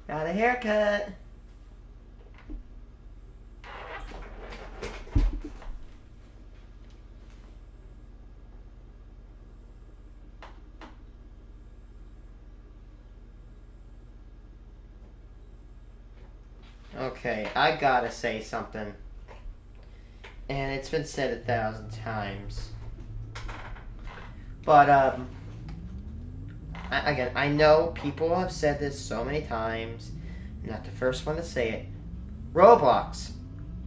Got a haircut. Okay, I gotta say something. And it's been said 1,000 times. But, again, I know people have said this so many times. I'm not the first one to say it. Roblox,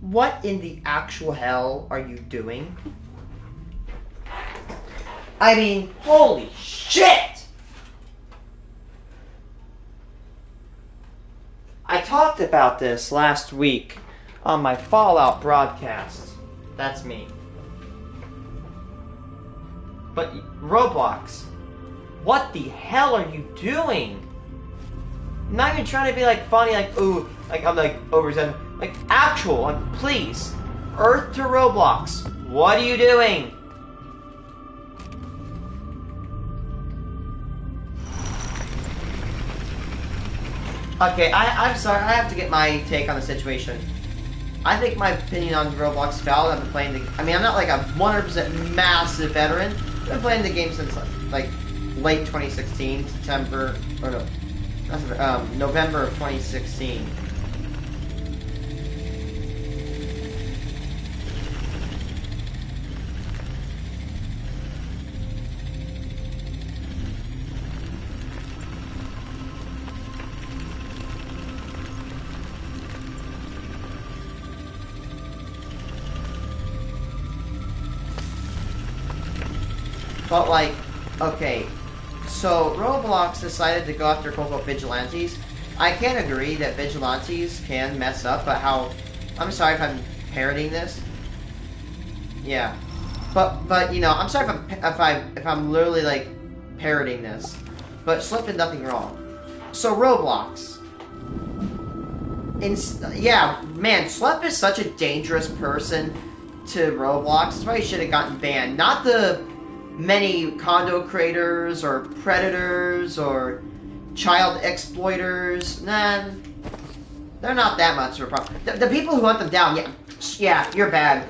what in the actual hell are you doing? I mean, holy shit! I talked about this last week on my Fallout broadcast. That's me. But Roblox, what the hell are you doing? I'm not even trying to be like funny, like ooh, like I'm like overexaggerating. Like actual, like please, Earth to Roblox. What are you doing? Okay, I'm sorry. I have to get my take on the situation. I think my opinion on Roblox is valid. I've been playing the. I mean, I'm not like a 100% massive veteran. I've been playing the game since like late 2016, September or no, November of 2016. But like, okay, so Roblox decided to go after quote-unquote vigilantes. I can agree that vigilantes can mess up, but how? I'm sorry if I'm parroting this. Yeah, but you know, I'm sorry if I'm literally like parroting this. But Slip did nothing wrong. So Roblox. Yeah, man, Slip is such a dangerous person to Roblox. That's why he should have gotten banned. Not the many condo creators or predators or child exploiters. Nah, they're not that much of a problem. The people who hunt them down, yeah, you're bad.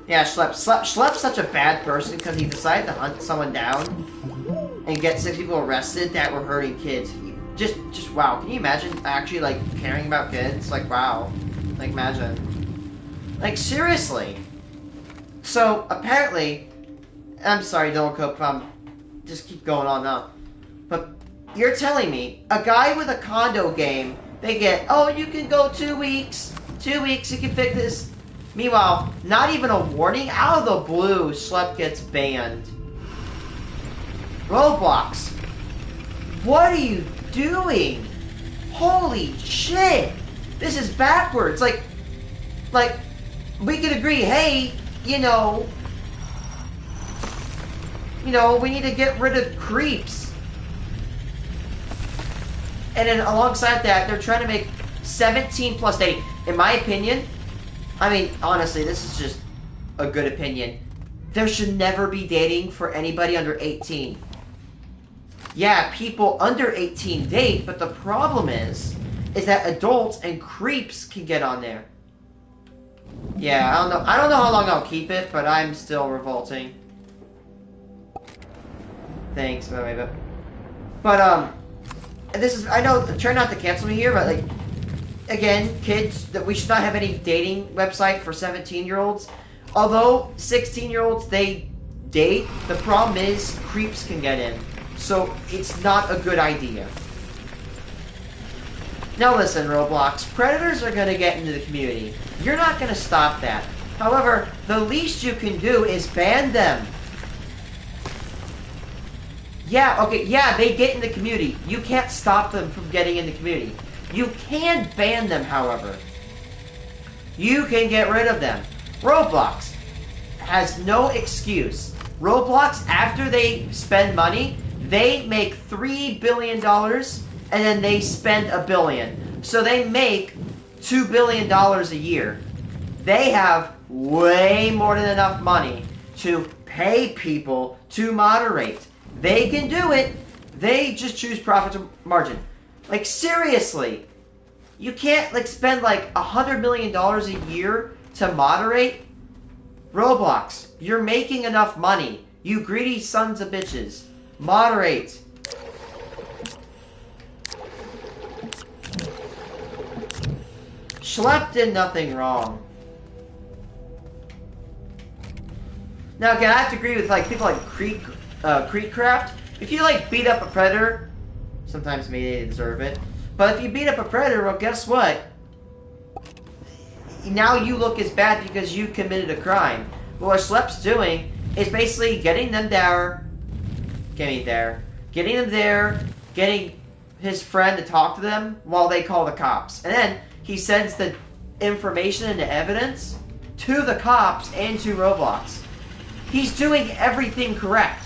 Yeah, Schlepp's such a bad person because he decided to hunt someone down and get 6 people arrested that were hurting kids. Just wow. Can you imagine actually like caring about kids? Like wow. Like imagine. Like seriously. So apparently, I'm sorry, Dylan Cope. Just keep going on now. But you're telling me a guy with a condo game, they get, oh, you can go 2 weeks. 2 weeks, you can fix this. Meanwhile, not even a warning. Out of the blue, Schlep gets banned. Roblox, what are you doing? Holy shit! This is backwards. Like, we could agree, hey, you know, we need to get rid of creeps. And then alongside that, they're trying to make 17 plus dating. In my opinion, I mean, honestly, this is just a good opinion. There should never be dating for anybody under 18. Yeah, people under 18 date, but the problem is that adults and creeps can get on there. Yeah, I don't know how long I'll keep it, but I'm still revolting. Thanks, but this is, I know, try not to cancel me here, but like, again, kids, that we should not have any dating website for 17-year-olds. Although 16-year-olds, they date, the problem is creeps can get in. So it's not a good idea. Now listen, Roblox, predators are going to get into the community. You're not going to stop that. However, the least you can do is ban them. Yeah, okay, yeah, they get in the community. You can't stop them from getting in the community. You can ban them, however. You can get rid of them. Roblox has no excuse. Roblox, after they spend money, they make $3 billion, and then they spend $1 billion. So they make $2 billion a year. They have way more than enough money to pay people to moderate. They can do it. They just choose profit margin. Like, seriously. You can't, like, spend, like, $100 million a year to moderate Roblox. You're making enough money. You greedy sons of bitches. Moderate. Schlepp did nothing wrong. Now, again, I have to agree with, like, people like Creekcraft. If you, like, beat up a predator, sometimes maybe they deserve it, but if you beat up a predator, well, guess what? Now you look as bad because you committed a crime. But what Schlepp's doing is basically getting them there, getting his friend to talk to them while they call the cops. And then he sends the information and the evidence to the cops and to Roblox. He's doing everything correct.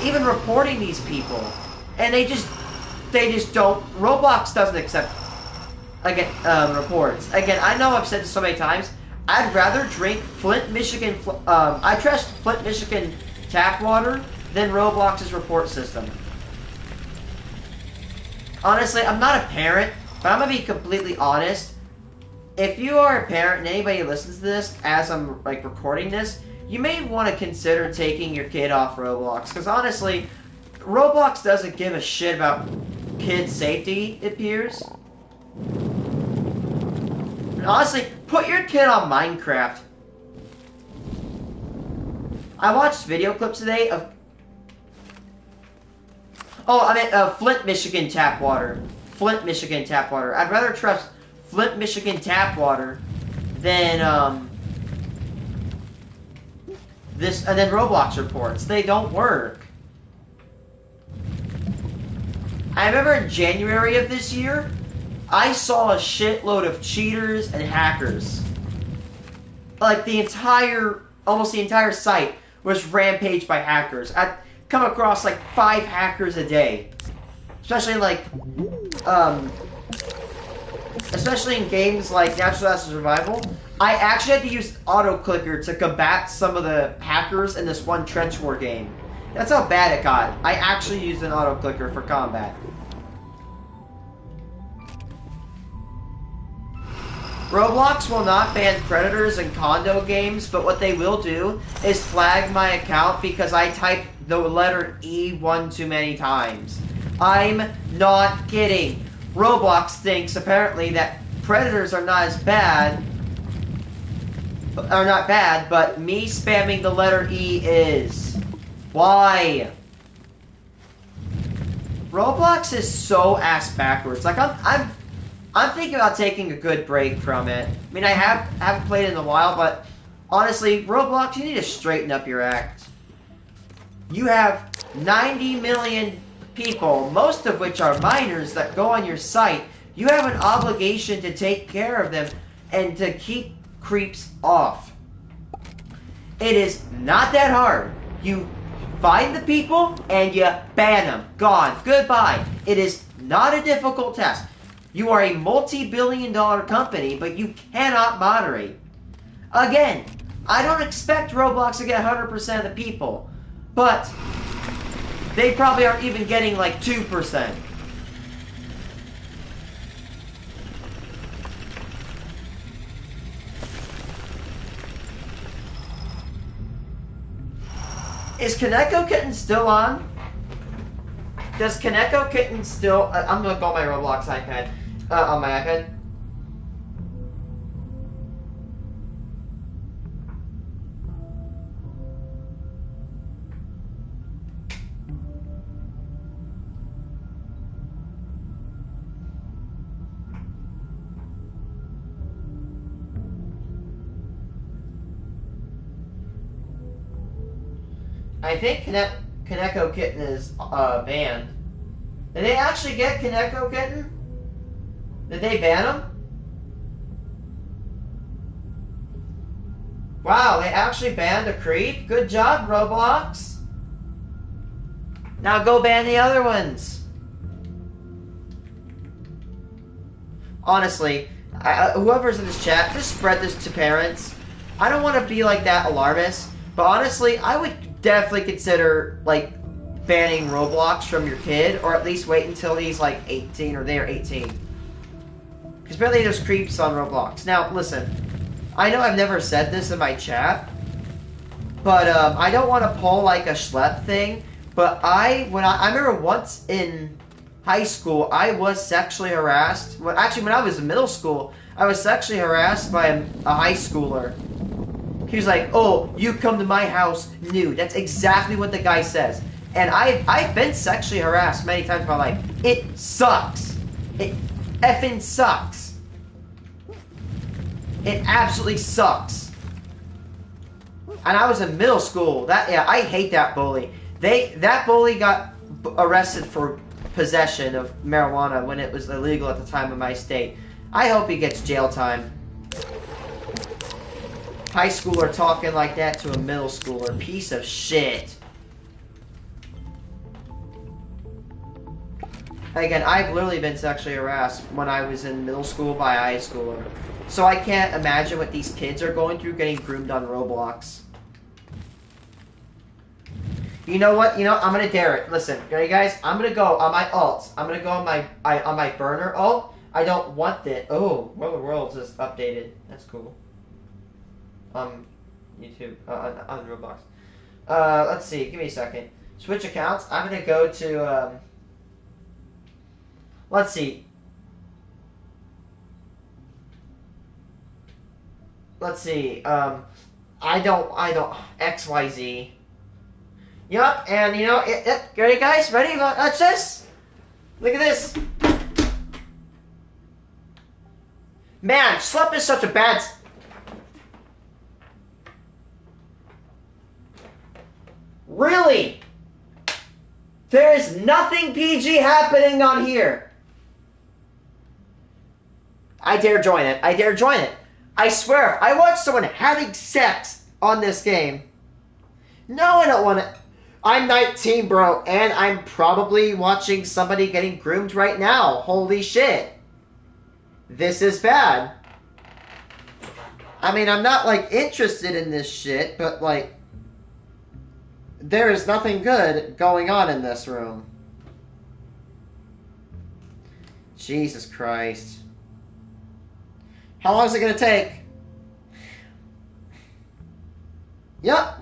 Even reporting these people. And they just don't. Roblox doesn't accept, again, reports. Again, I know I've said this so many times. I'd rather drink Flint, Michigan, I trust Flint, Michigan tap water than Roblox's report system. Honestly, I'm not a parent, but I'm gonna be completely honest. If you are a parent and anybody listens to this as I'm, like, recording this, you may want to consider taking your kid off Roblox. Because honestly, Roblox doesn't give a shit about kids' safety, it appears. And honestly, put your kid on Minecraft. I watched video clips today of... Oh, I meant Flint, Michigan tap water. Flint, Michigan tap water. I'd rather trust Flint, Michigan tap water than, and then Roblox reports. They don't work. I remember in January of this year, I saw a shitload of cheaters and hackers. Like, almost the entire site was rampaged by hackers. I'd come across, like, 5 hackers a day. Especially, like, especially in games like Natural Disaster Survival. I actually had to use auto-clicker to combat some of the hackers in this one trench war game. That's how bad it got. I actually used an auto-clicker for combat. Roblox will not ban predators in condo games, but what they will do is flag my account because I typed the letter E one too many times. I'm not kidding. Roblox thinks, apparently, that predators are not bad, but me spamming the letter E is. Why? Roblox is so ass backwards. Like, I'm thinking about taking a good break from it. I mean, I haven't played it in a while, but honestly, Roblox, you need to straighten up your act. You have 90 million people, most of which are minors, that go on your site. You have an obligation to take care of them and to keep creeps off. It is not that hard. You find the people and you ban them. Gone. Goodbye. It is not a difficult task. You are a multi-billion-dollar company, but you cannot moderate. Again, I don't expect Roblox to get 100% of the people, but they probably aren't even getting like 2%. Is Kaneko Kitten still on? Does Kaneko Kitten still... I'm gonna go on my Roblox iPad. On my iPad. I think Kaneko Kitten is banned. Did they actually get Kaneko Kitten? Did they ban him? Wow, they actually banned a creep? Good job, Roblox. Now go ban the other ones. Honestly, whoever's in this chat, just spread this to parents. I don't want to be like that alarmist, but honestly, I would definitely consider, like, banning Roblox from your kid, or at least wait until he's like 18 or they're 18. Because apparently there's creeps on Roblox. Now, listen. I know I've never said this in my chat, but I don't want to pull like a schlep thing, but I remember once in high school, I was sexually harassed. Well, actually, when I was in middle school, I was sexually harassed by a high schooler. He was like, "Oh, you come to my house nude." That's exactly what the guy says. And I've been sexually harassed many times in my life. It sucks. It effing sucks. It absolutely sucks. And I was in middle school. I hate that bully. That bully got arrested for possession of marijuana when it was illegal at the time in my state. I hope he gets jail time. High schooler talking like that to a middle schooler. Piece of shit. Again, I've literally been sexually harassed when I was in middle school by a high schooler. So I can't imagine what these kids are going through getting groomed on Roblox. You know what? You know, I'm gonna dare it. Listen, you guys, I'm gonna go on my alts. I'm gonna go on my burner alt. I don't want it. Oh, World of Worlds is updated. That's cool. YouTube, on Roblox. Let's see. Give me a second. Switch accounts. I'm gonna go to let's see. Let's see. I don't. XYZ. Yup, and you know, ready guys? Ready? Watch this. Look at this. Man, Slep is such a bad. Really? There is nothing PG happening on here. I dare join it. I dare join it. I swear, if I watch someone having sex on this game. No, I don't want to. I'm 19, bro, and I'm probably watching somebody getting groomed right now. Holy shit. This is bad. I mean, I'm not, like, interested in this shit, but, like, there is nothing good going on in this room. Jesus Christ. How long is it going to take? Yup.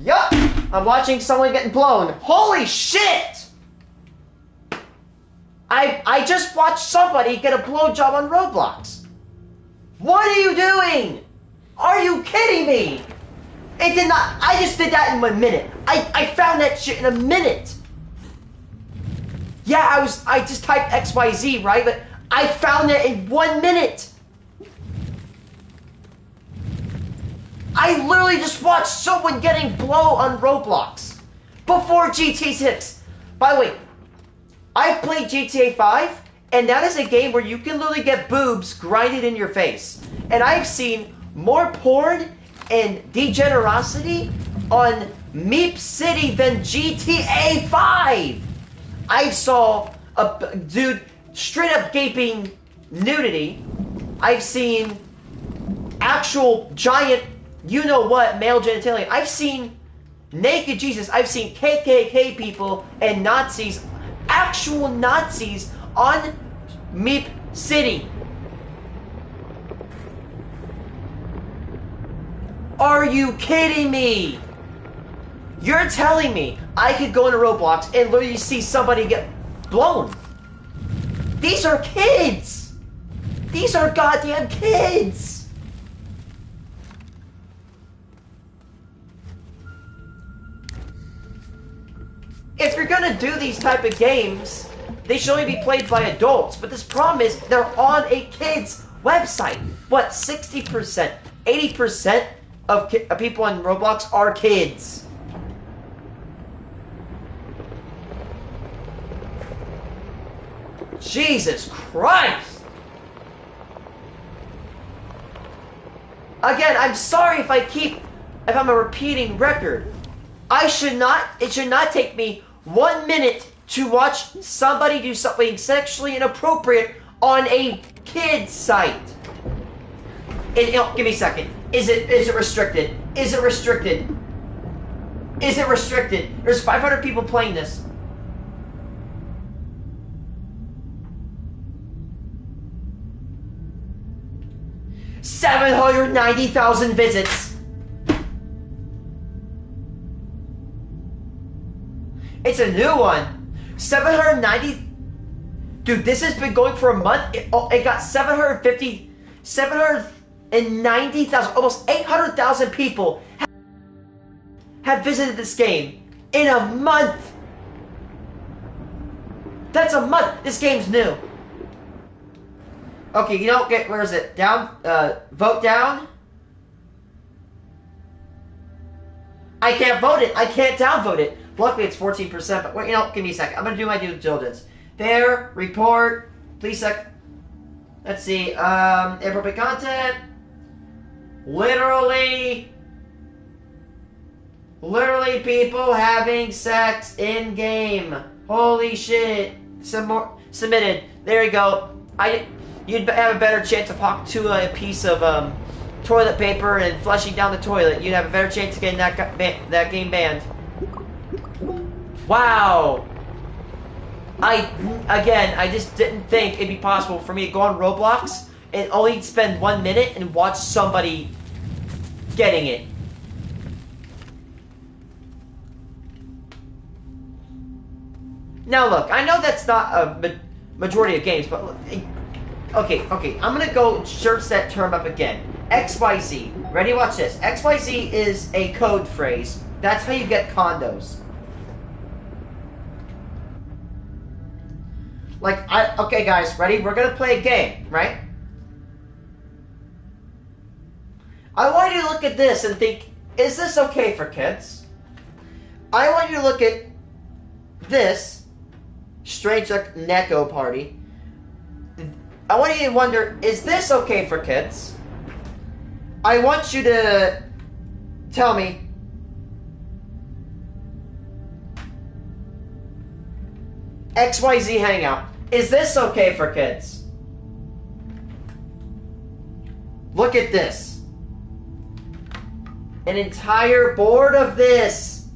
Yup. I'm watching someone getting blown. Holy shit! I just watched somebody get a blowjob on Roblox. What are you doing? Are you kidding me? It did not. I just did that in 1 minute. I found that shit in a minute. Yeah, I just typed XYZ, right? But I found it in 1 minute. I literally just watched someone getting blow on Roblox before GTA 6. By the way, I played GTA 5, and that is a game where you can literally get boobs grinded in your face. And I've seen more porn and degenerosity on Meep City than GTA 5. I saw a dude straight up gaping nudity. I've seen actual giant, you know what, male genitalia. I've seen naked Jesus. I've seen KKK people and Nazis, actual Nazis on Meep City. Are you kidding me? You're telling me I could go into Roblox and literally see somebody get blown? These are kids! These are goddamn kids! If you're gonna do these type of games, they should only be played by adults. But this problem is, they're on a kid's website. What, 60%, 80% of people on Roblox are kids. Jesus Christ! Again, I'm sorry if I'm a repeating record. It should not take me 1 minute to watch somebody do something sexually inappropriate on a kid's site. Give me a second. Is it restricted? Is it restricted? Is it restricted? There's 500 people playing this. 790,000 visits. It's a new one. 790. Dude, this has been going for a month. It got 790,000, almost 800,000 people have visited this game in a month. That's a month. This game's new. Okay, you know, where is it? Down, vote down. I can't vote it. I can't downvote it. Luckily, it's 14%, but wait, you know, give me a second. I'm going to do my due diligence. There, report, please let's see, inappropriate content. Literally people having sex in game. Holy shit. Submitted. There you go. You'd have a better chance of talking to a piece of toilet paper and flushing down the toilet. You'd have a better chance of getting that game banned. Wow. I just didn't think it'd be possible for me to go on Roblox and only spend 1 minute and watch somebody getting it. Now look, I know that's not a majority of games, but okay, I'm gonna go search that term up again. XYZ. Ready? Watch this. XYZ is a code phrase. That's how you get condos. Okay guys, ready? We're gonna play a game, right? I want you to look at this and think, is this okay for kids? I want you to look at this, strange Neko party. I want you to wonder, is this okay for kids? I want you to tell me, XYZ Hangout, is this okay for kids? Look at this. An entire board of this.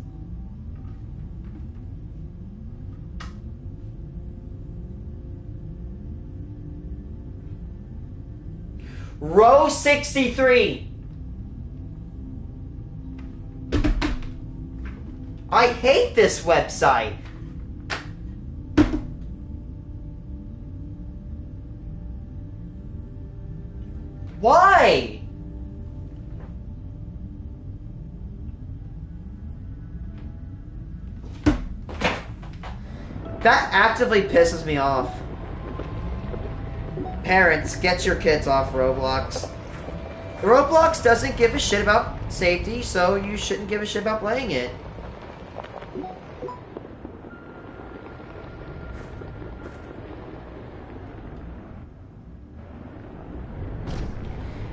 Row 63. I hate this website. Why? That actively pisses me off. Parents, get your kids off Roblox. Roblox doesn't give a shit about safety, so you shouldn't give a shit about playing it.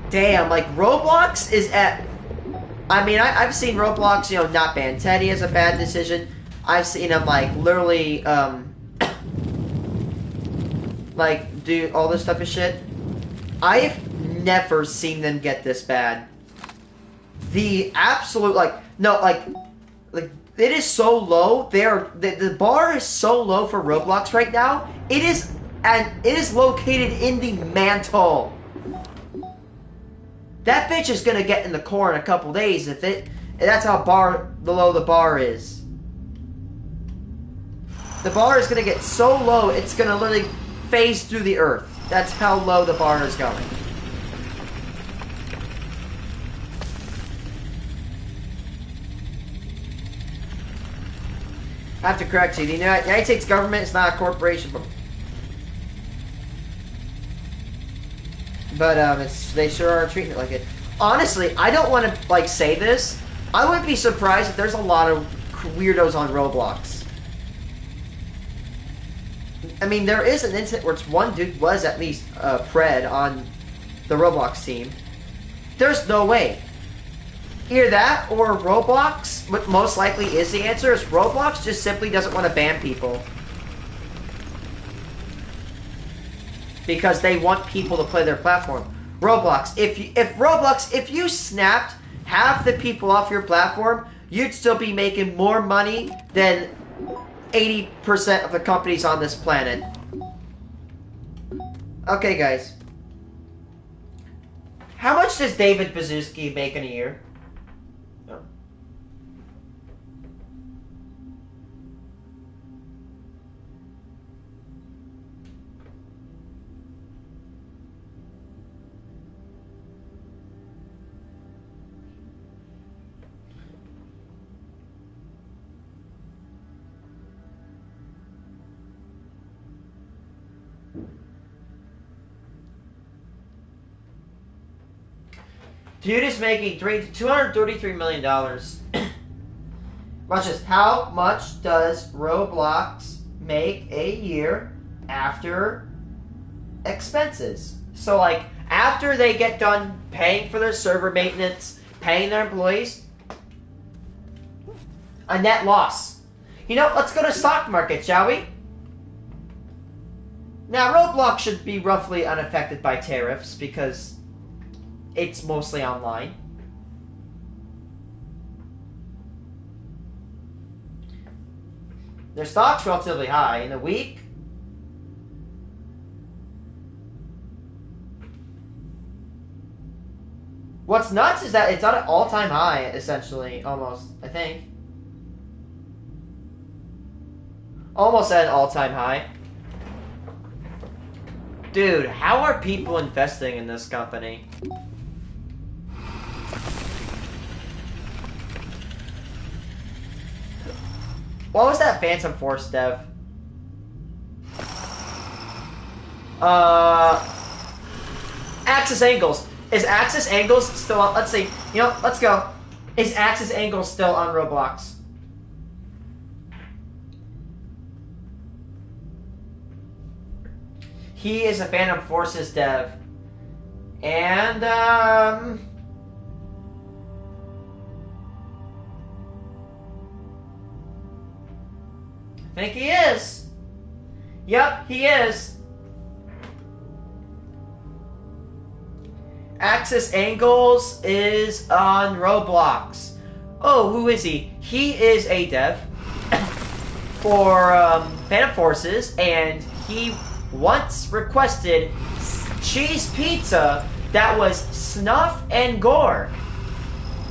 Damn, like, Roblox is at... I mean, I've seen Roblox, you know, not ban Teddy as a bad decision. I've seen him, like, literally, like, do all this type of shit. I've never seen them get this bad. The absolute, like, no, like, it is so low. The bar is so low for Roblox right now. It is located in the mantle. That bitch is gonna get in the core in a couple days that's how low the bar is. The bar is gonna get so low, it's gonna literally phase through the earth. That's how low the bar is going. I have to correct you. The United States government is not a corporation, but they sure are treating it like it. Honestly, I don't want to, like, say this. I wouldn't be surprised if there's a lot of weirdos on Roblox. I mean, there is an incident where one dude was at least pred on the Roblox team. There's no way. Either that or Roblox, what most likely is the answer, is Roblox just simply doesn't want to ban people. Because they want people to play their platform. Roblox, if you snapped half the people off your platform, you'd still be making more money than 80% of the companies on this planet. Okay, guys. How much does David Bazuski make in a year? Oh. Dude is making $233 million. Watch this. How much does Roblox make a year after expenses? So, like, after they get done paying for their server maintenance, paying their employees, a net loss. You know, let's go to stock market, shall we? Now, Roblox should be roughly unaffected by tariffs because it's mostly online. Their stock's relatively high. In a week, what's nuts is that it's at an all-time high, essentially, almost, I think. Almost at an all-time high. Dude, how are people investing in this company? What was that Phantom Force dev? Axis Angles. Is Axis Angles still on? Let's see. You know, let's go. Is Axis Angles still on Roblox? He is a Phantom Forces dev. And, I think he is. Yep, he is. Axis Angles is on Roblox. Oh, who is he? He is a dev for Phantom Forces, and he once requested cheese pizza that was snuff and gore.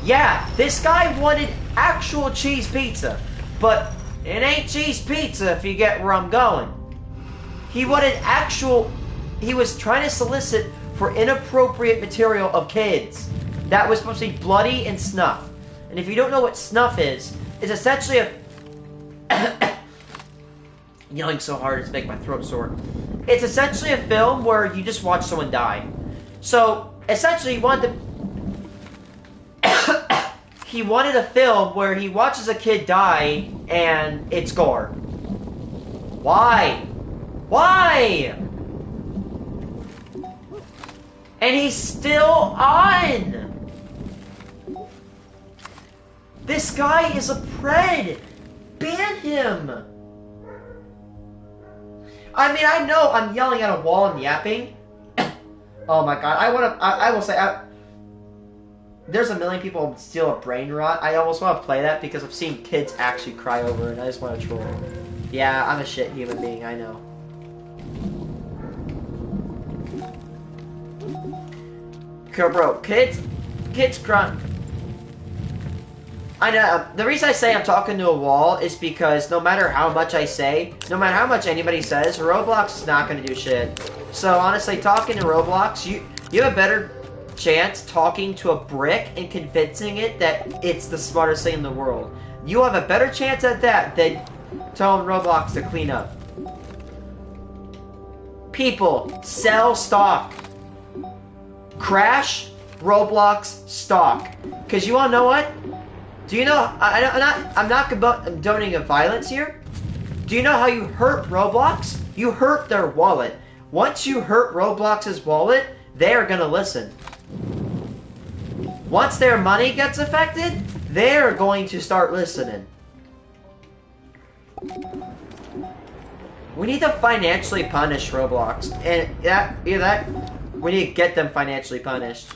Yeah, this guy wanted actual cheese pizza, but it ain't cheese pizza if you get where I'm going. He wanted actual... He was trying to solicit for inappropriate material of kids that was supposed to be bloody and snuff. And if you don't know what snuff is, it's essentially a... Yelling so hard it's making my throat sore. It's essentially a film where you just watch someone die. So, essentially, he wanted to... He wanted a film where he watches a kid die and it's gore. Why? Why? And he's still on! This guy is a pred! Ban him! I mean, I know I'm yelling at a wall and yapping. Oh my god, I will say, there's a million people who steal a brain rot. I almost want to play that because I've seen kids actually cry over it and I just want to troll. Yeah, I'm a shit human being, I know. Bro, kids crying. I know, the reason I say I'm talking to a wall is because no matter how much I say, no matter how much anybody says, Roblox is not going to do shit. So honestly, talking to Roblox, you have a better chance talking to a brick and convincing it that it's the smartest thing in the world. You have a better chance at that than telling Roblox to clean up. People, sell stock. Crash Roblox stock. Because you want to know what? Do you know, I'm not condoning of violence here. Do you know how you hurt Roblox? You hurt their wallet. Once you hurt Roblox's wallet, they are going to listen. Once their money gets affected, they're going to start listening. We need to financially punish Roblox. And we need to get them financially punished.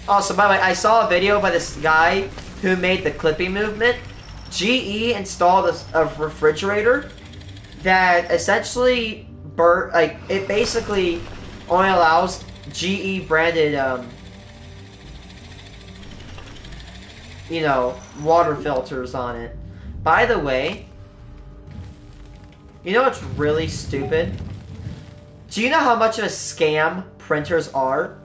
Also, by the way, I saw a video by this guy who made the clipping movement, GE installed a refrigerator that essentially it basically only allows GE branded water filters on it. By the way, you know what's really stupid? Do you know how much of a scam printers are?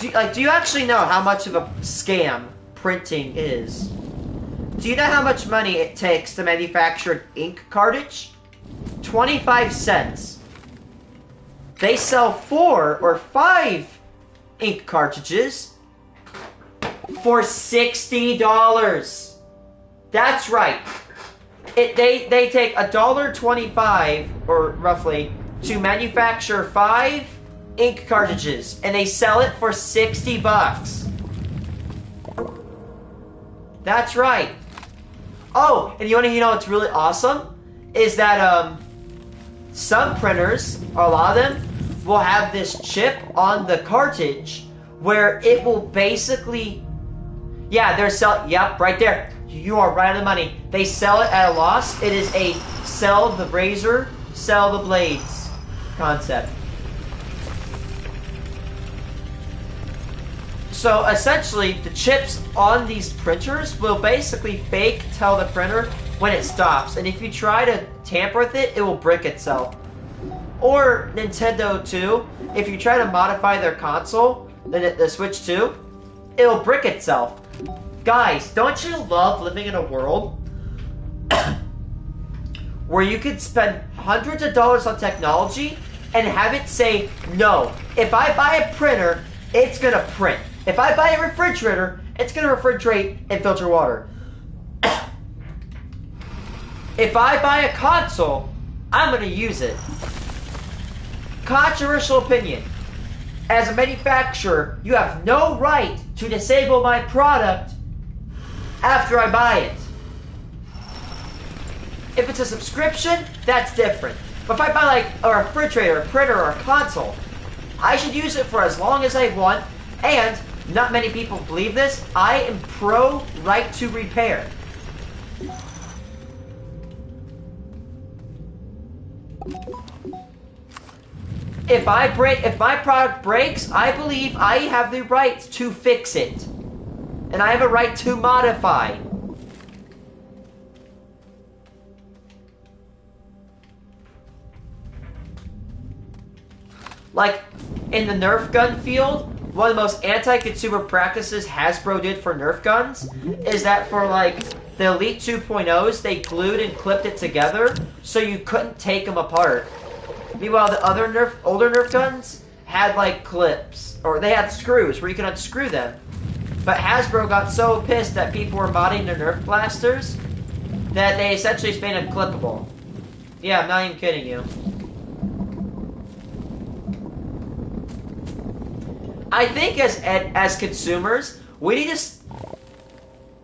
Do you actually know how much of a scam printing is? Do you know how much money it takes to manufacture an ink cartridge? 25 cents. They sell 4 or 5 ink cartridges for $60. That's right. They take $1.25 or roughly to manufacture 5 ink cartridges, and they sell it for $60. That's right. Oh, and you want to know what's really awesome? Is that some printers, or a lot of them, will have this chip on the cartridge where it will basically, yeah, they're selling, yep, right there. You are right on the money. They sell it at a loss. It is a sell the razor, sell the blades concept. So essentially, the chips on these printers will basically fake tell the printer when it stops. And if you try to tamper with it, it will brick itself. Or Nintendo 2, if you try to modify their console, the Switch 2, it'll brick itself. Guys, don't you love living in a world where you could spend hundreds of dollars on technology and have it say, no, if I buy a printer, it's gonna print. If I buy a refrigerator, it's gonna refrigerate and filter water. If I buy a console, I'm gonna use it. Controversial opinion. As a manufacturer, you have no right to disable my product after I buy it. If it's a subscription, that's different. But if I buy like a refrigerator, a printer, or a console, I should use it for as long as I want, and not many people believe this, I am pro right to repair. If my product breaks, I believe I have the right to fix it. And I have a right to modify. Like, in the Nerf gun field, one of the most anti-consumer practices Hasbro did for Nerf guns is that for, like, the Elite 2.0s, they glued and clipped it together so you couldn't take them apart. Meanwhile, the other older Nerf guns had, like, clips, or they had screws where you could unscrew them. But Hasbro got so pissed that people were modding their Nerf blasters that they essentially just made them clippable. Yeah, I'm not even kidding you. I think as consumers, we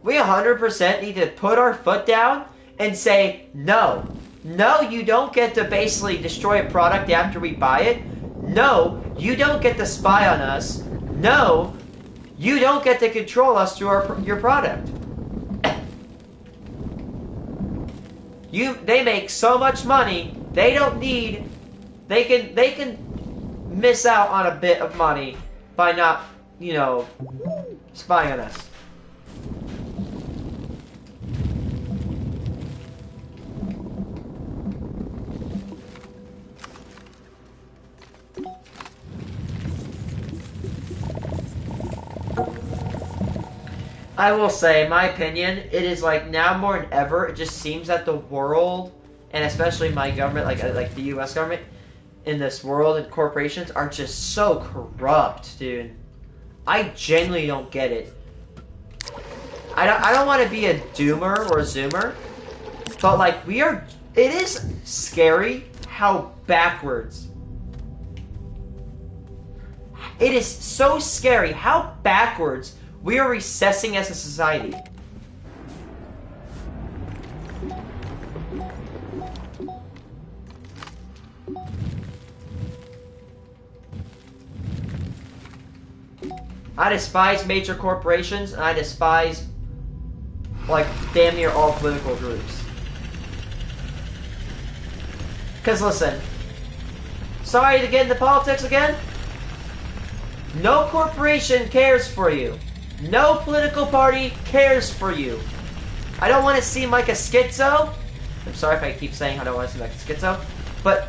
100% need to put our foot down and say, no. No, you don't get to basically destroy a product after we buy it. No, you don't get to spy on us. No, you don't get to control us through your product. They make so much money, they don't need, they can miss out on a bit of money by not, spying on us. I will say, in my opinion, it is like now more than ever, it just seems that the world, and especially my government, like the US government, in this world and corporations are just so corrupt, dude. I genuinely don't get it. I don't want to be a doomer or a zoomer, but like it is scary how backwards. It is so scary how backwards we are recessing as a society. I despise major corporations, and I despise, like, damn near all political groups. Because, listen, sorry to get into politics again. No corporation cares for you. No political party cares for you. I don't want to seem like a schizo. I'm sorry if I keep saying I don't want to seem like a schizo. But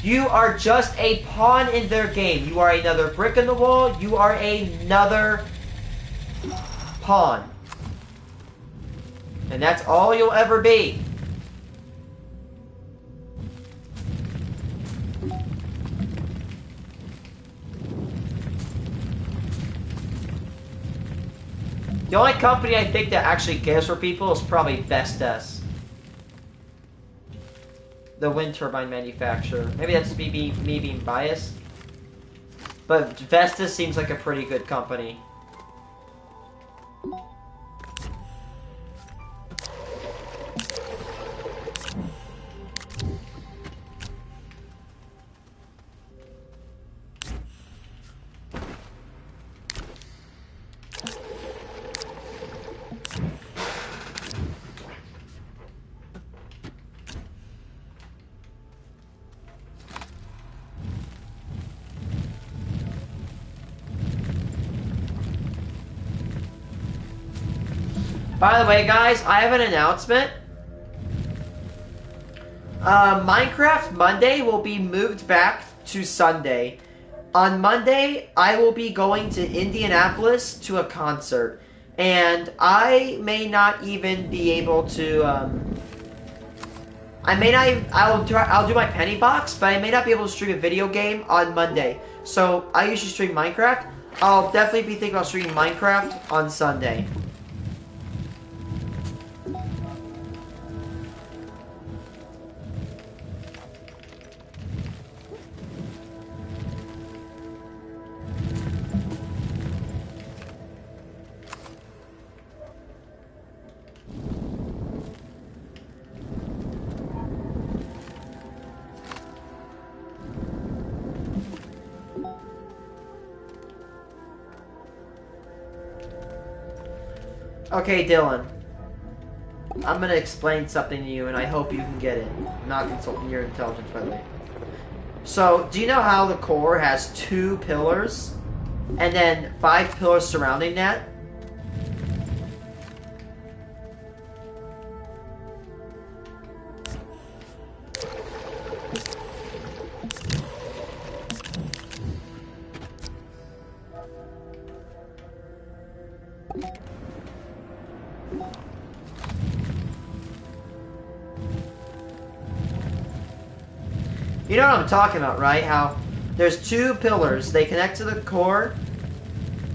you are just a pawn in their game. You are another brick in the wall. You are another pawn. And that's all you'll ever be. The only company I think that actually cares for people is probably Vestas. The wind turbine manufacturer. Maybe that's me being biased. But Vestas seems like a pretty good company. By the way, guys, I have an announcement. Minecraft Monday will be moved back to Sunday. On Monday, I will be going to Indianapolis to a concert. And I may not even be able to, I'll do my penny box, but I may not be able to stream a video game on Monday. So, I usually stream Minecraft. I'll definitely be thinking about streaming Minecraft on Sunday. Okay, Dylan. I'm gonna explain something to you, and I hope you can get it. I'm not consulting your intelligence, by the way. So, do you know how the core has 2 pillars, and then 5 pillars surrounding that? You know what I'm talking about, right? How there's 2 pillars. They connect to the core,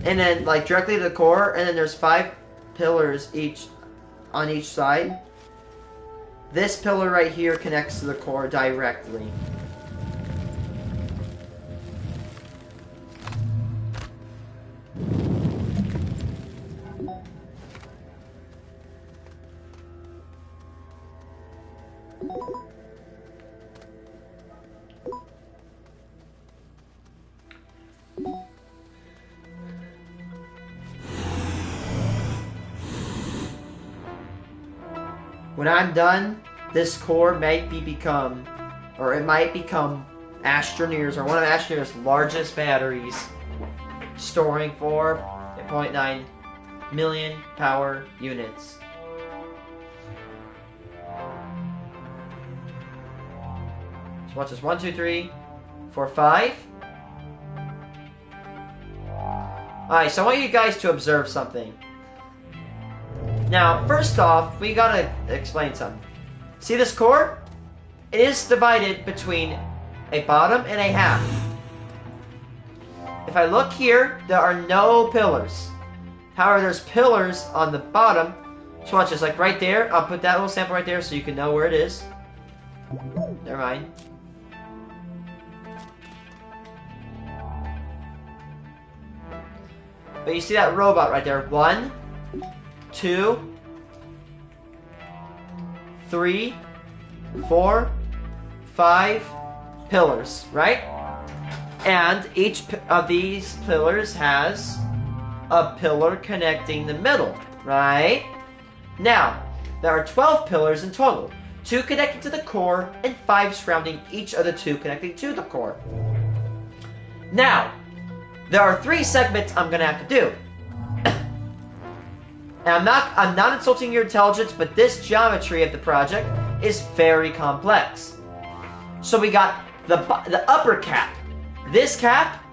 and then, like, directly to the core, and then there's 5 pillars on each side. This pillar right here connects to the core directly. When I'm done, this core might become Astroneer's, or one of Astroneer's largest batteries, storing 4.9 million power units. So watch this. 1, 2, 3, 4, 5. Alright, so I want you guys to observe something. Now, first off, we gotta explain something. See this core? It is divided between a bottom and a half. If I look here, there are no pillars. However, there's pillars on the bottom. So watch this, like right there. I'll put that little sample right there so you can know where it is. Never mind. But you see that robot right there. 1, 2, 3, 4, 5 pillars, right? And each of these pillars has a pillar connecting the middle, right? Now, there are 12 pillars in total, 2 connecting to the core and 5 surrounding each of the 2 connecting to the core. Now, there are 3 segments I'm going to have to do. And I'm not insulting your intelligence, but this geometry of the project is very complex. So we got the upper cap. This cap.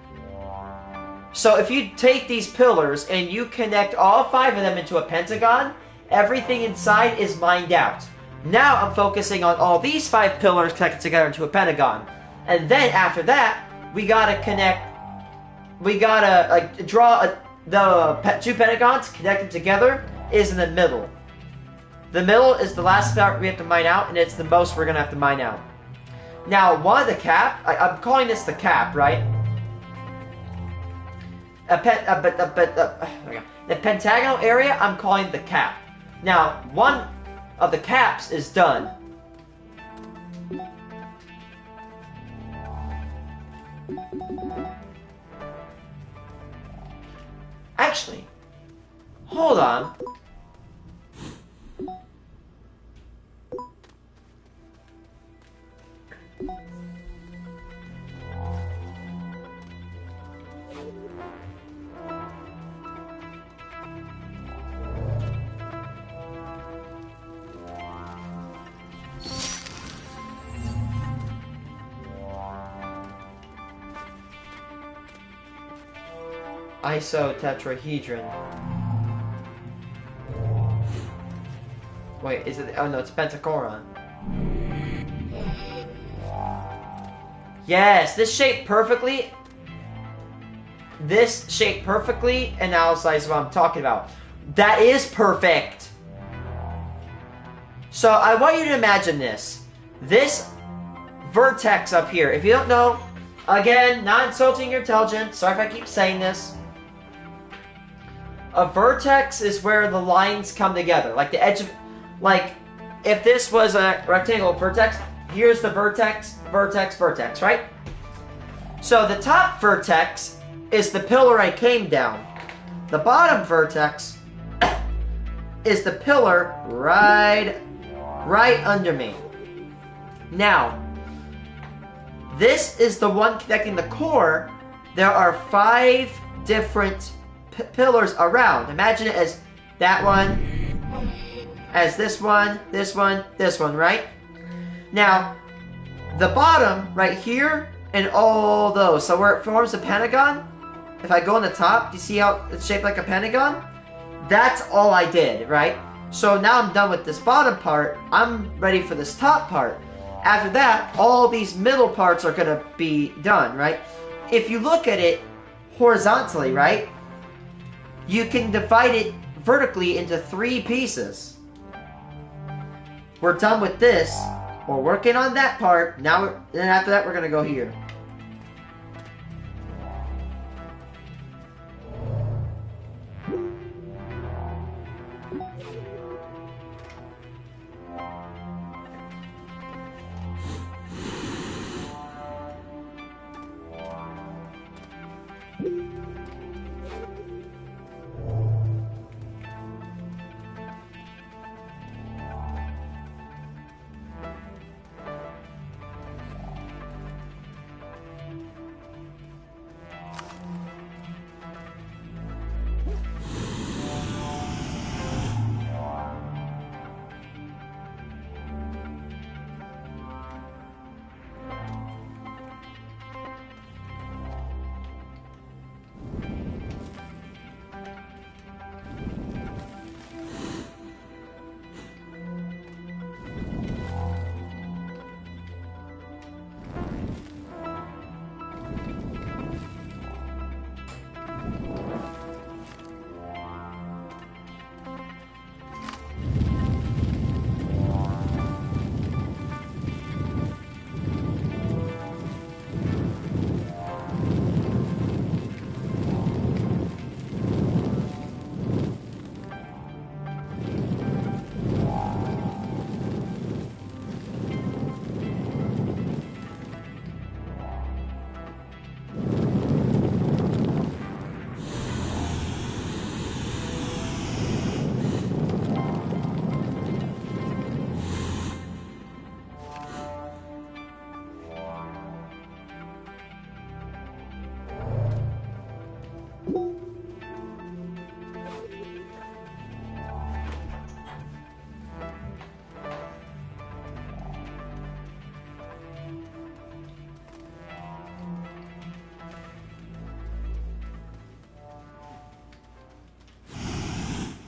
So if you take these pillars and you connect all 5 of them into a pentagon, everything inside is mined out. Now I'm focusing on all these 5 pillars connected together into a pentagon. And then after that, we gotta draw the 2 pentagons, connect them together, is in the middle. The middle is the last part we have to mine out, and it's the most we're gonna have to mine out. Now, one of the cap, I'm calling this the cap, right? The pentagonal area, I'm calling the cap. Now, one of the caps is done. Actually, hold on. Isotetrahedron. Wait, is it? Oh no, it's pentachoron. Yes, this shaped perfectly. This shaped perfectly analyzes what I'm talking about. That is perfect. So I want you to imagine this. This vertex up here. If you don't know, again, not insulting your intelligence. Sorry if I keep saying this. A vertex is where the lines come together. Like the edge of... Like, if this was a rectangle vertex, here's the vertex, vertex, vertex, right? So the top vertex is the pillar I came down. The bottom vertex is the pillar right under me. Now, this is the one connecting the core. There are 5 different pillars around. Imagine it as that one, as this one, this one, this one, right? Now, the bottom right here and all those. So where it forms a pentagon, if I go on the top, do you see how it's shaped like a pentagon? That's all I did, right? So now I'm done with this bottom part. I'm ready for this top part. After that, all these middle parts are going to be done, right? If you look at it horizontally, right? You can divide it vertically into 3 pieces. We're done with this. We're working on that part. Now, then after that, we're going to go here.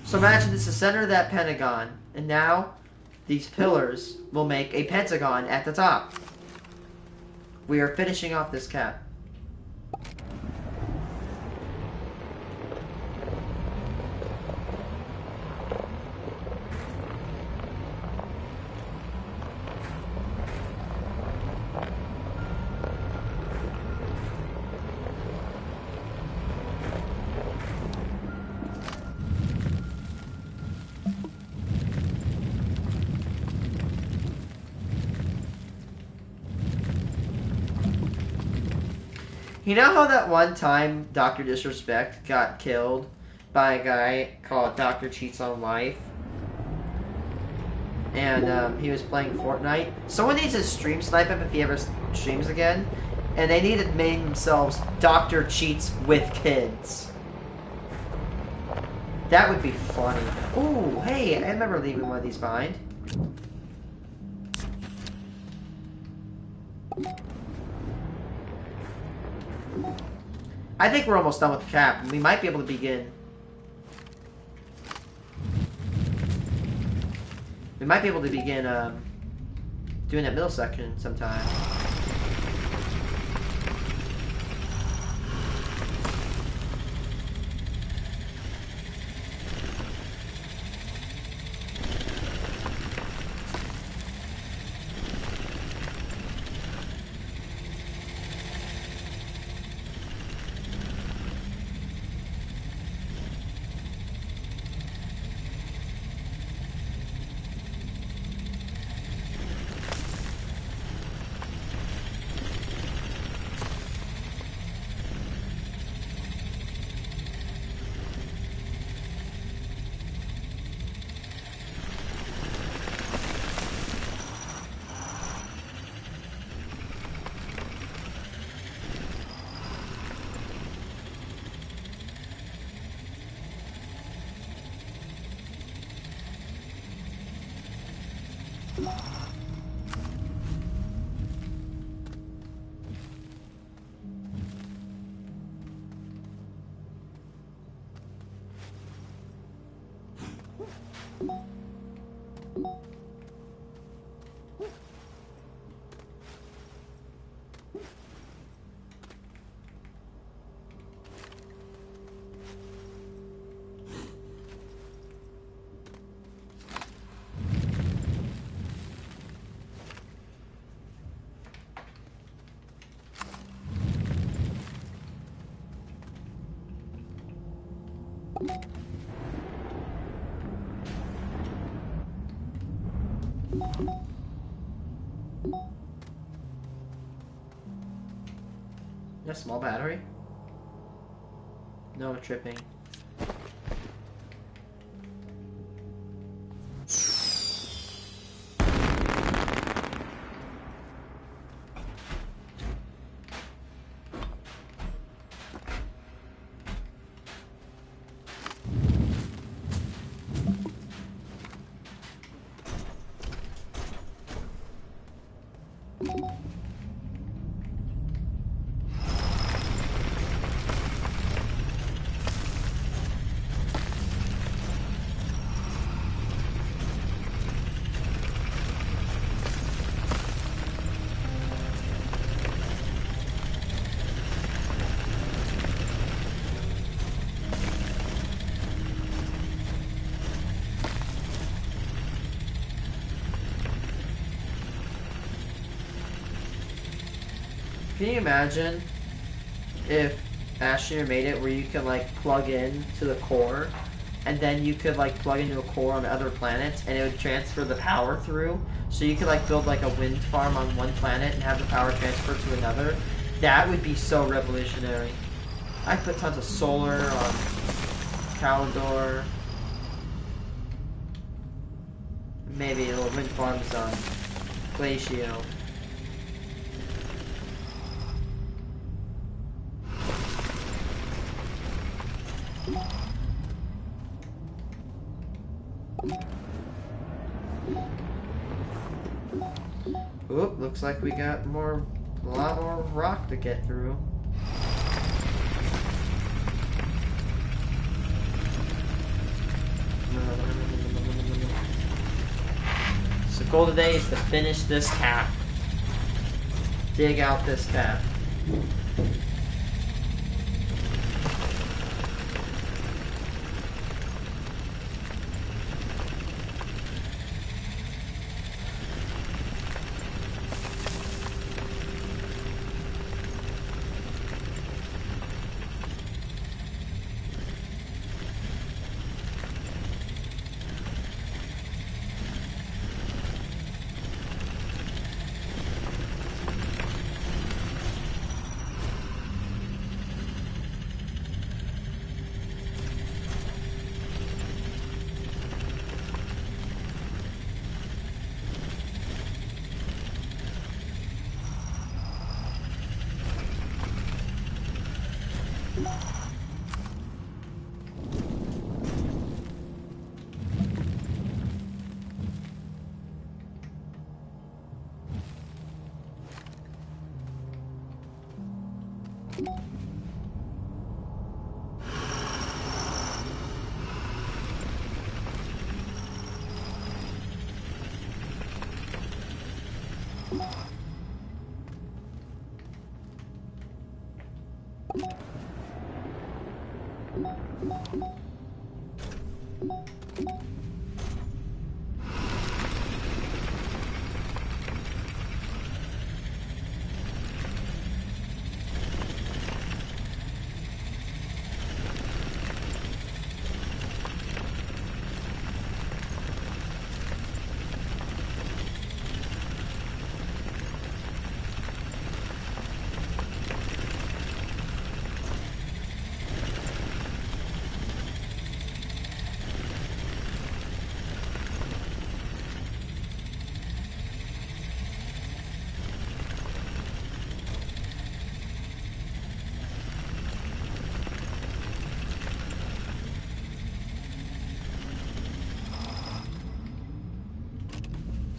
So imagine it's the center of that pentagon, and now these pillars will make a pentagon at the top. We are finishing off this cap. You know how that one time Dr. Disrespect got killed by a guy called Dr. Cheats on Life? And he was playing Fortnite. Someone needs to stream snipe him if he ever streams again. And they need to name themselves Dr. Cheats with Kids. That would be funny. Ooh, hey, I remember leaving one of these behind. I think we're almost done with the cap. We might be able to begin. We might be able to begin doing that middle section sometime. A small battery? No tripping. Can you imagine if Astroneer made it where you could like plug in to the core and then you could like plug into a core on other planets and it would transfer the power through, so you could like build like a wind farm on one planet and have the power transfer to another? That would be so revolutionary. I'd put tons of solar on Calendor. Maybe a little wind farms on Glacio. Oop, looks like we got a lot more rock to get through. So the goal today is to finish this cap. Dig out this cap.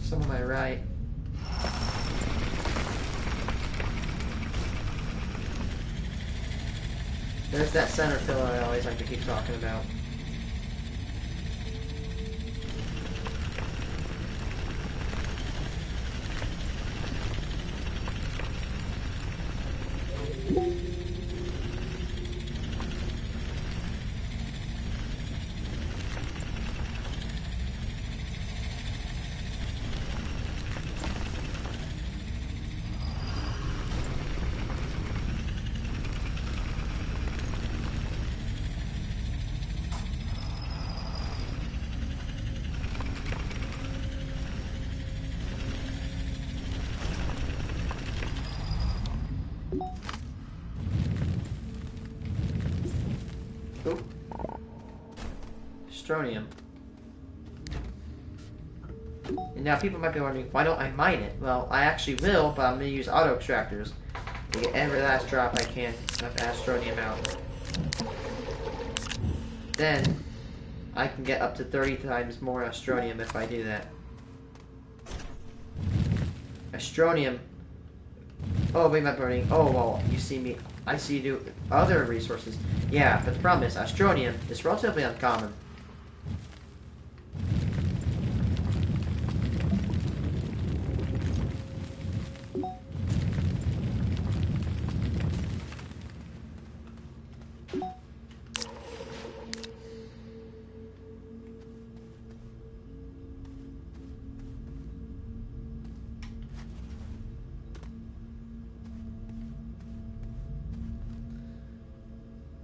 Some on my right. There's that center pillar I always like to keep talking about. Oop. Astronium. And now people might be wondering, why don't I mine it? Well, I actually will, but I'm going to use auto extractors to get every last drop I can of Astronium out. Then, I can get up to 30 times more Astronium if I do that. Astronium. Oh, wait, my burning. Oh, well, you see me. I see you do other resources. Yeah, but the problem is, Astronium is relatively uncommon.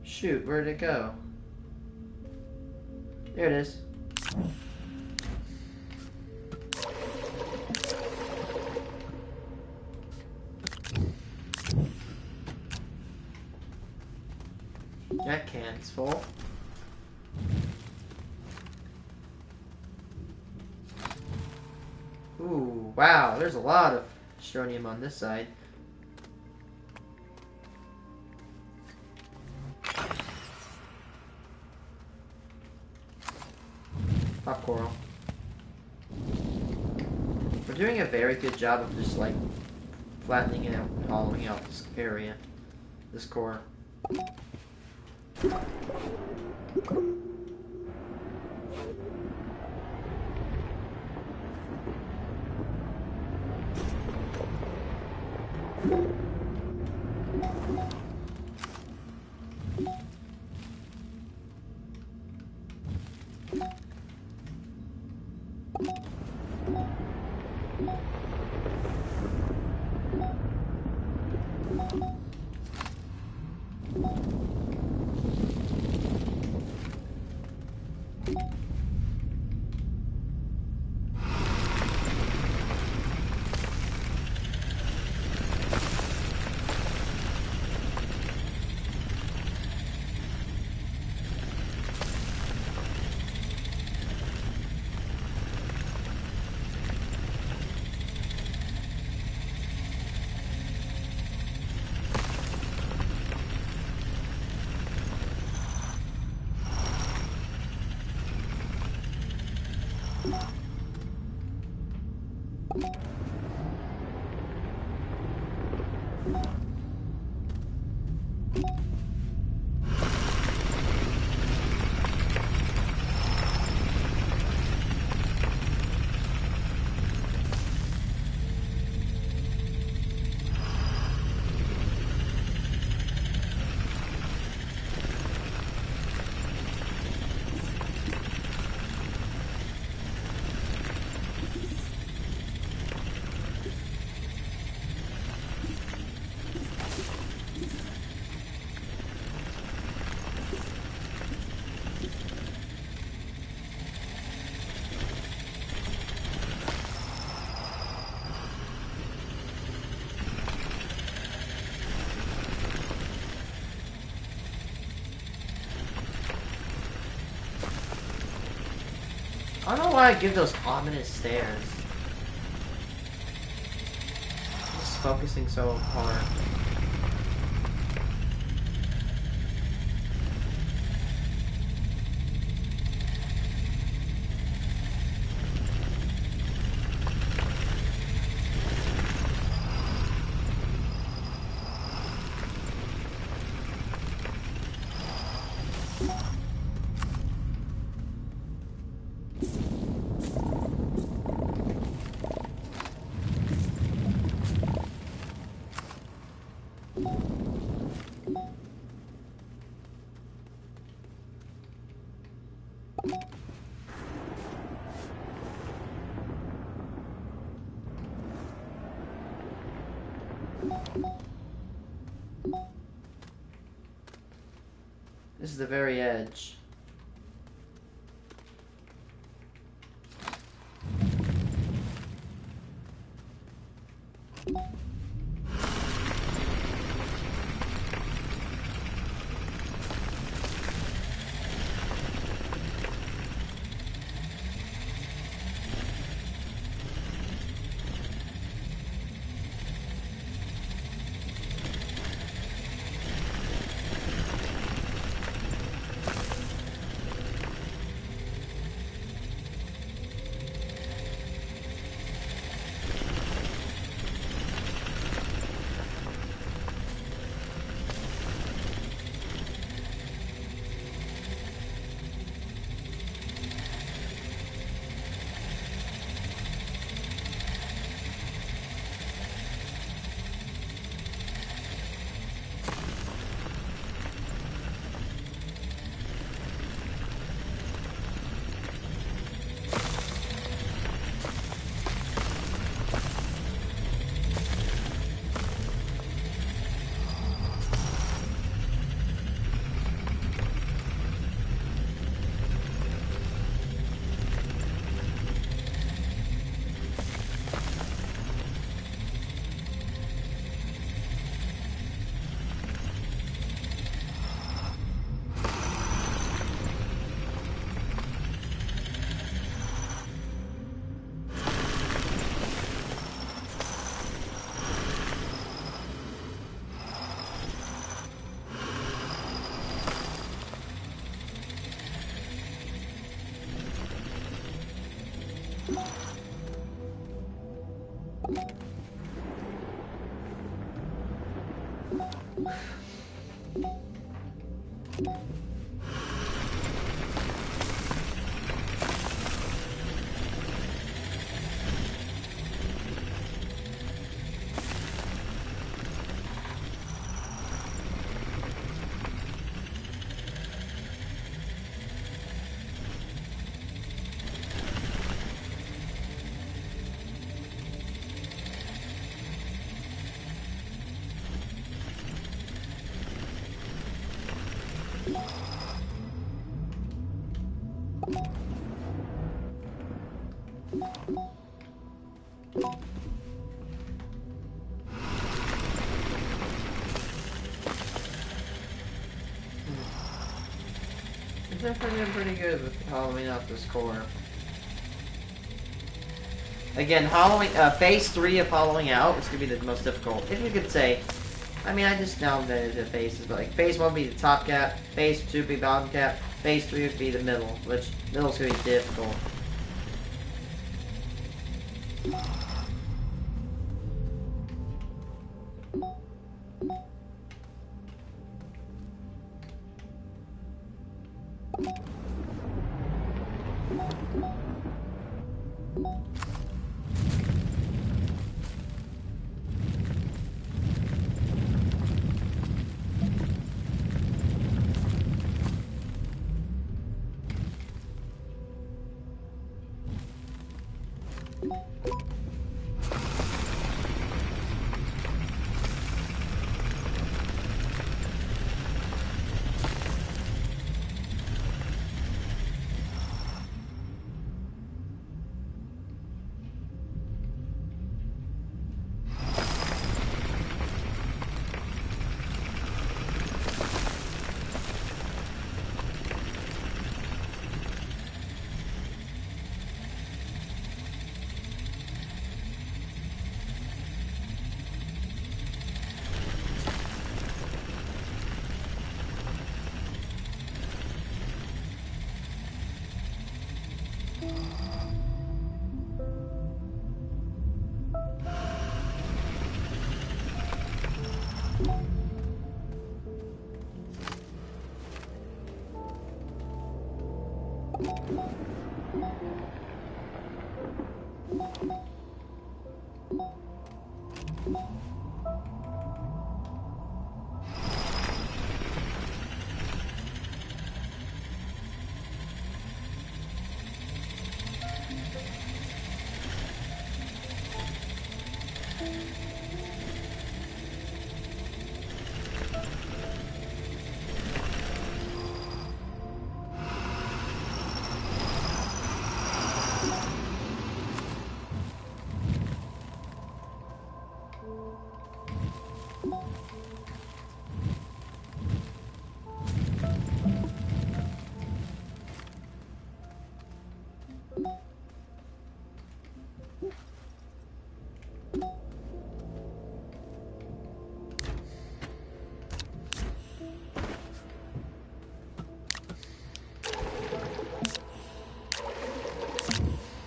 Shoot, where'd it go? There it is. That can's full. Ooh, wow, there's a lot of astronium on this side. Pop coral. We're doing a very good job of just like flattening out and hollowing out this area, this core. I don't know why I give those ominous stares. I'm just focusing so hard. This is the very edge. definitely been pretty good with hollowing out this core. Again, phase 3 of hollowing out is going to be the most difficult, if you could say. I mean, I just now invented the phases, but like, phase 1 would be the top cap, phase 2 would be bottom cap, phase 3 would be the middle, which middle's going to be difficult.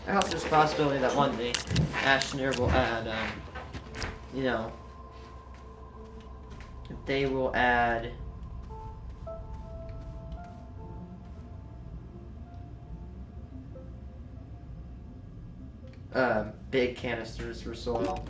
I hope there's a possibility that one day Astroneer will add, you know, they will add big canisters for soil.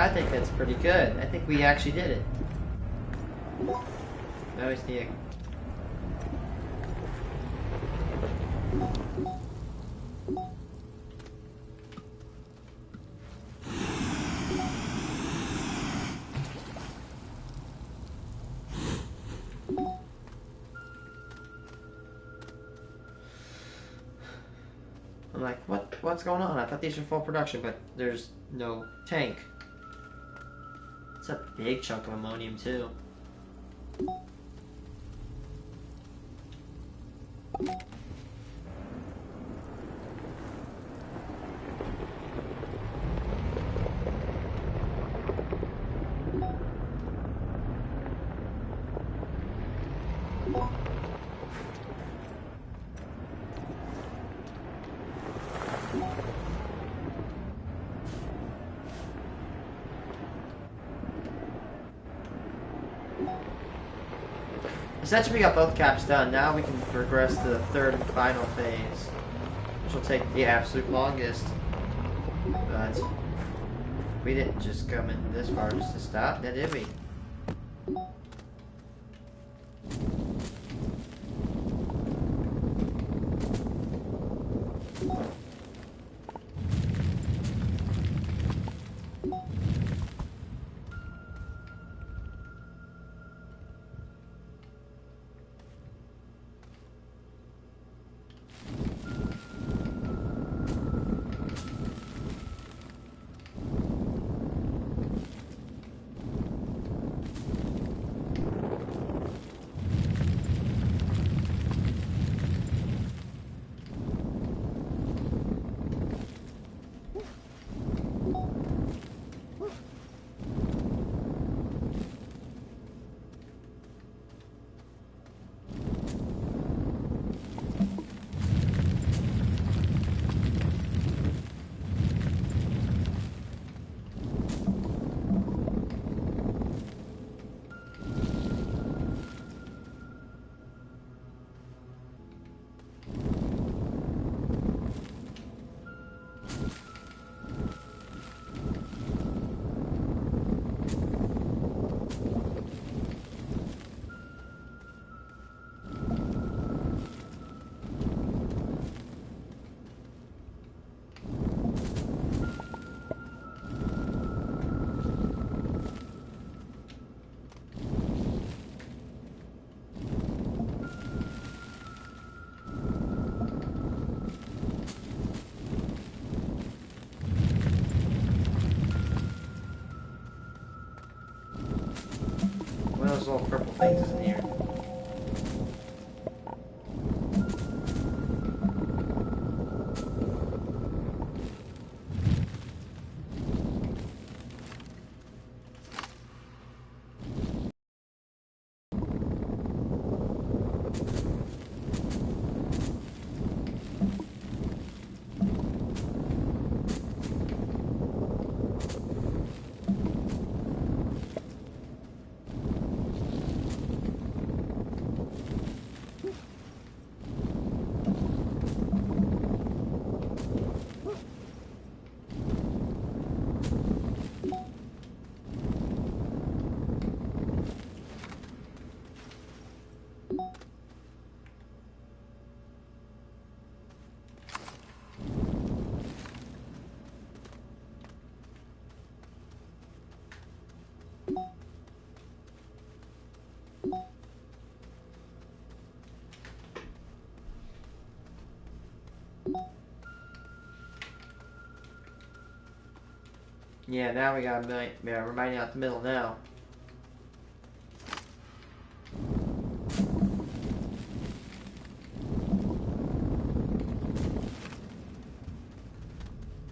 I think that's pretty good. I think we actually did it. Now we see it. I'm like, what's going on? I thought these were full production, but there's no tank. It's a big chunk of ammonium too. Essentially, we got both caps done. Now we can progress to the third and final phase, which will take the absolute longest. But we didn't just come in this far just to stop, now did we? those little purple things in here. Yeah, now we got we're mining out the middle now.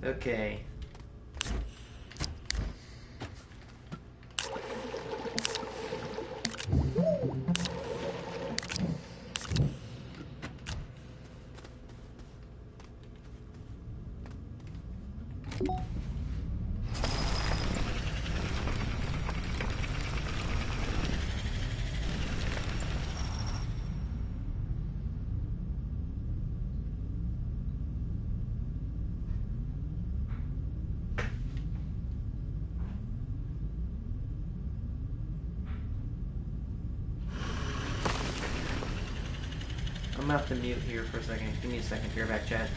Okay. I'm gonna have to mute here for a second. Give me a second here, back chat.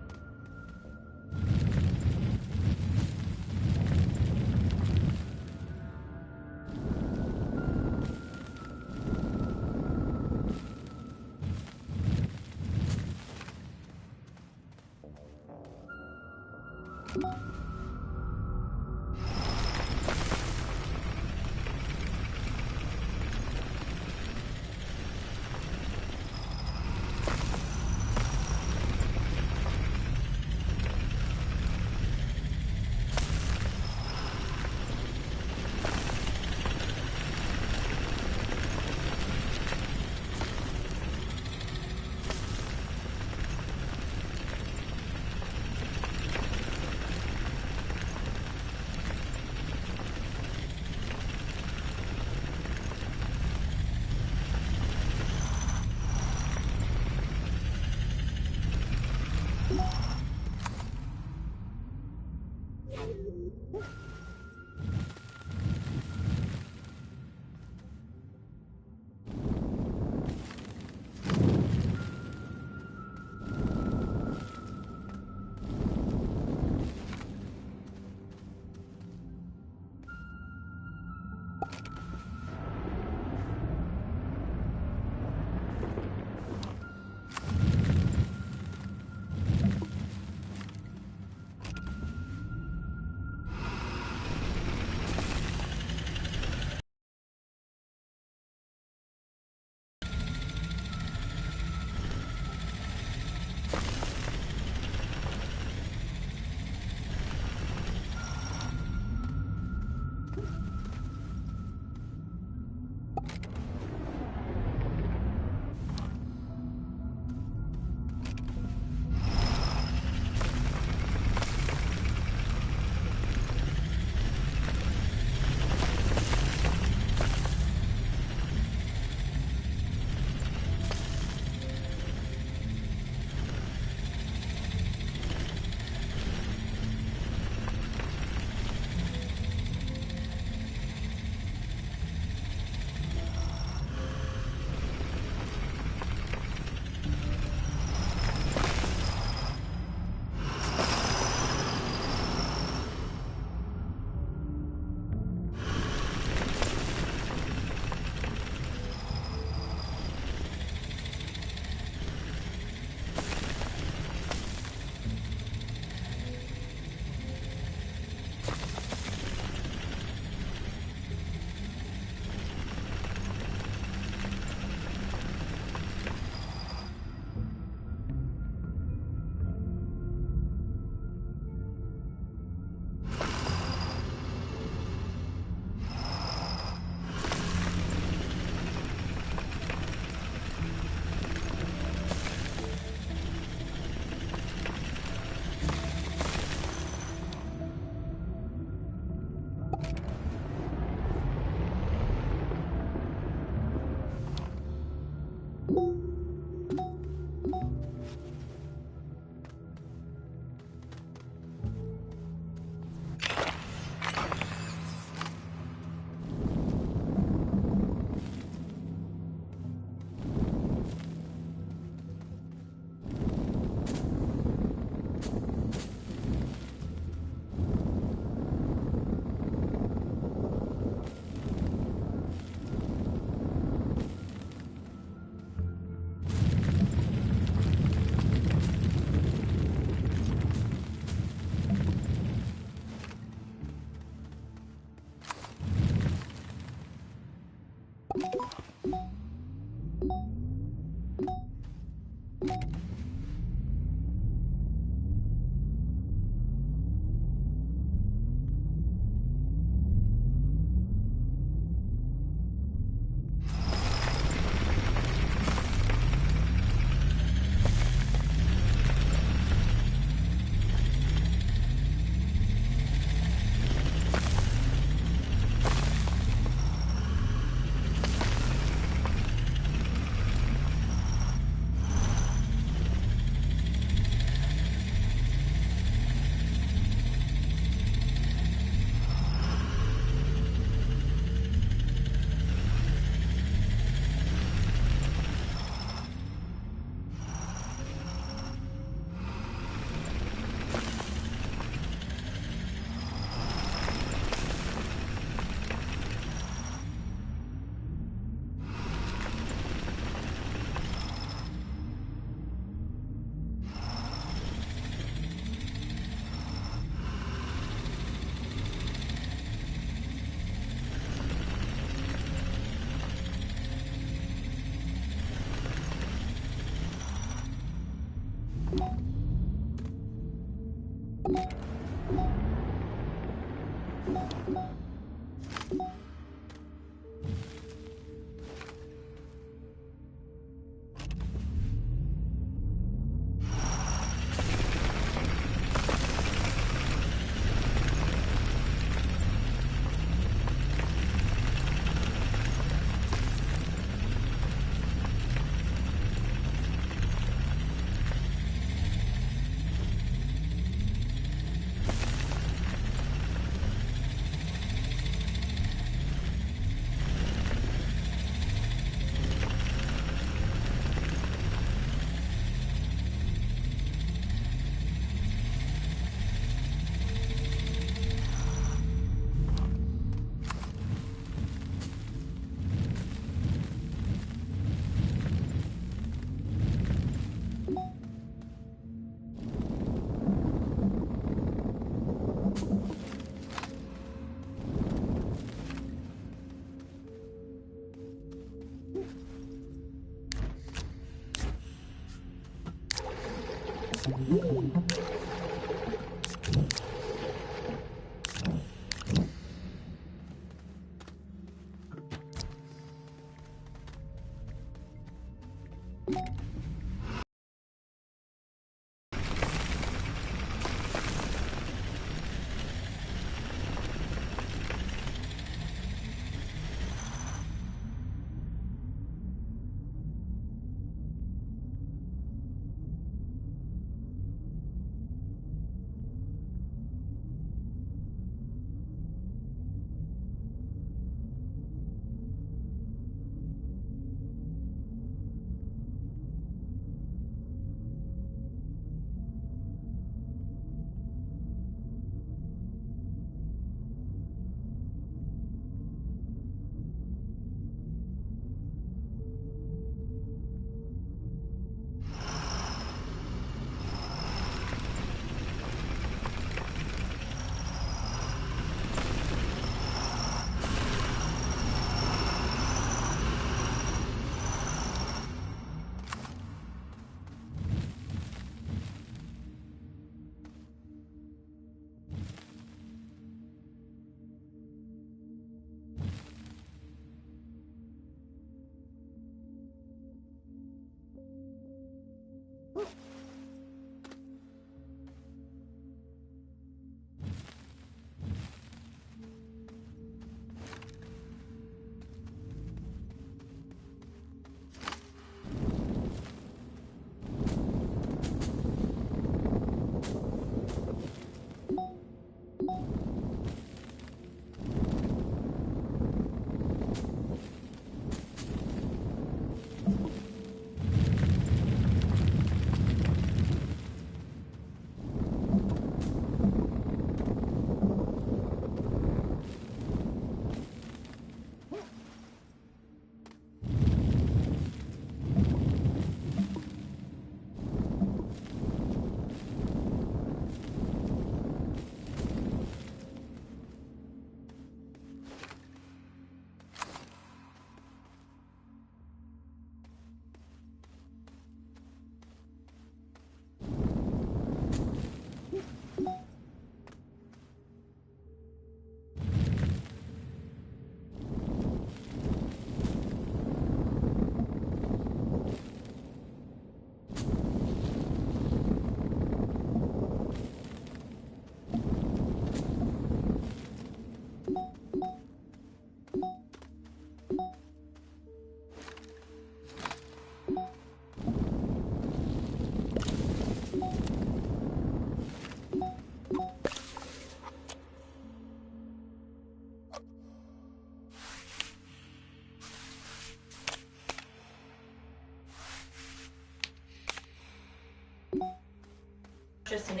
Just an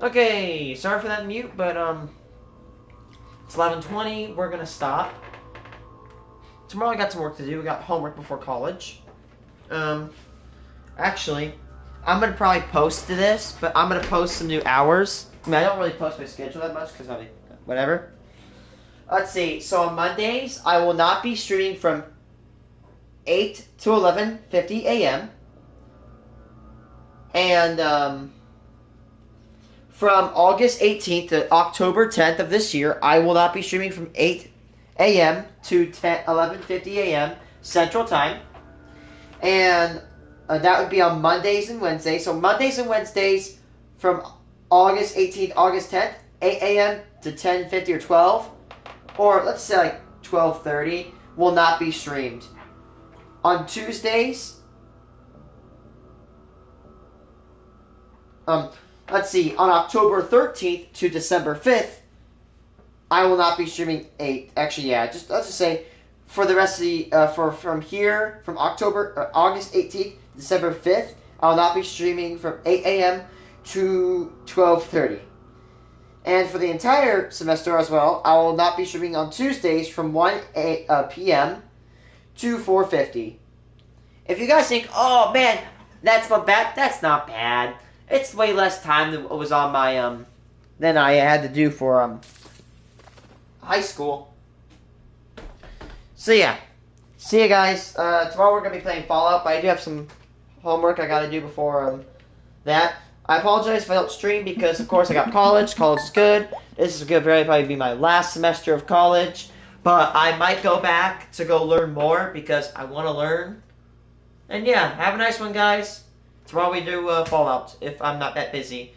Okay, sorry for that mute, but it's 11:20. We're gonna stop. Tomorrow I got some work to do. We got homework before college. Actually, I'm gonna probably post to this, but I'm gonna post some new hours. I mean, I don't really post my schedule that much because I mean, whatever. Let's see. So on Mondays, I will not be streaming from 8 to 11:50 a.m. And from August 18th to October 10th of this year, I will not be streaming from 8 a.m. to 11:50 a.m. Central Time. And that would be on Mondays and Wednesdays. So Mondays and Wednesdays from August 18th, August 10th, 8 a.m. to 10:50 or 12, or let's say like 12:30, will not be streamed. On Tuesdays, let's see, on October 13th to December 5th, I will not be streaming 8. Actually, yeah, let's just say for the rest of the from August 18th to December 5th, I will not be streaming from 8 a.m. to 12:30. And for the entire semester as well, I will not be streaming on Tuesdays from 1 p.m. to 4:50. If you guys think, oh man, that's not bad, that's not bad. It's way less time than what was on my than I had to do for high school. So yeah, see you guys. Tomorrow we're gonna be playing Fallout, but I do have some homework I gotta do before that. I apologize if I don't stream because, of course, I got college. College is good. This is gonna probably be my last semester of college, but I might go back to go learn more because I want to learn. And yeah, have a nice one, guys. Tomorrow we do Fallout if I'm not that busy.